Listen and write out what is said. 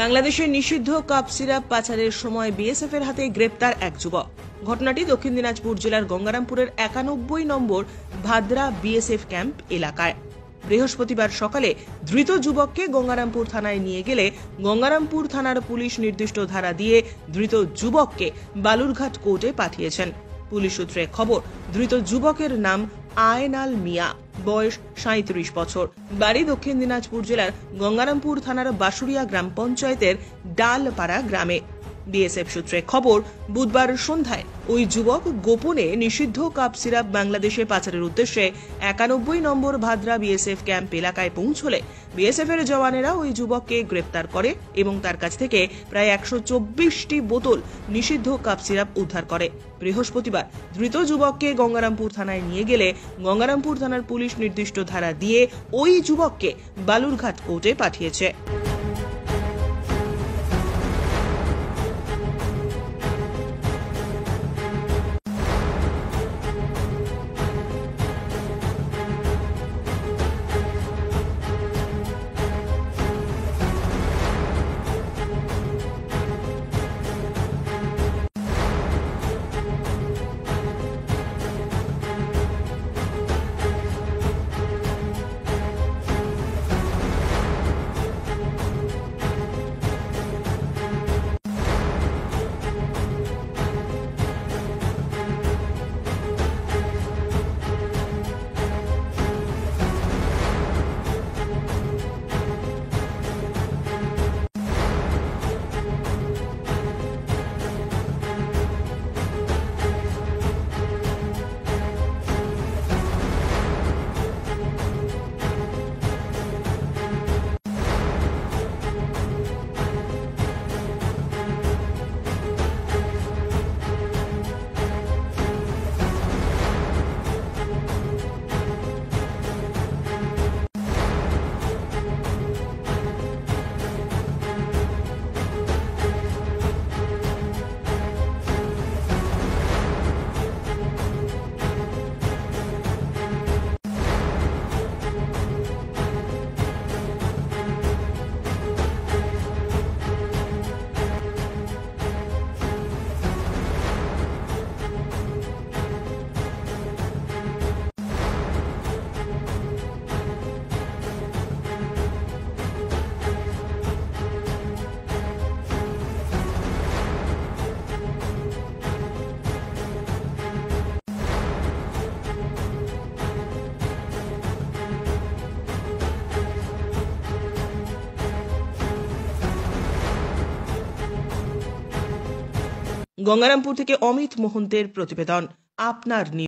বাংলাদেশের নিষিদ্ধ cough syrup পাচারের সময় বিএসএফ এর হাতে গ্রেপ্তার এক যুবক। ঘটনাটি দক্ষিণ দিনাজপুর জেলার গঙ্গারামপুরের 91 নম্বর ভাদ্রা বিএসএফ ক্যাম্প এলাকায়। বৃহস্পতিবার সকালে ধৃত যুবককে গঙ্গারামপুর থানায় নিয়ে গেলে গঙ্গারামপুর থানার পুলিশ নির্দিষ্ট ধারা দিয়ে ধৃত যুবককে বালুরঘাট কোর্টে পাঠিয়েছেন। পুলিশ সূত্রে খবর, ধৃত যুবকের নাম আয়নাল মিয়া, বয়স 37 বছর, বাড়ি দক্ষিণ দিনাজপুর জেলার গঙ্গারামপুর থানার বাসুরিয়া গ্রাম পঞ্চায়েতের ডালপাড়া গ্রামে। বিএসএফ সূত্রে খবর, বুধবার সন্ধ্যায় ওই যুবক গোপনে নিষিদ্ধ কাপ সিরাপ বাংলাদেশে পাচারের উদ্দেশ্যে 91 নম্বর ভাদ্রা বিএসএফ ক্যাম্প এলাকায় পৌঁছলে বিএসএফ এর জওয়ানেরা ওই যুবককে গ্রেপ্তার করে এবং তার কাছ থেকে প্রায় 124টি বোতল নিষিদ্ধ কাপ সিরাপ উদ্ধার করে। বৃহস্পতিবার ধৃত যুবককে গঙ্গারামপুর থানায় নিয়ে গেলে গঙ্গারামপুর থানার পুলিশ নির্দিষ্ট ধারা দিয়ে ওই যুবককে বালুরঘাট কোর্টে পাঠিয়েছে। গঙ্গারামপুর থেকে অমিত মোহন্তের প্রতিবেদন, আপনার নিউজ।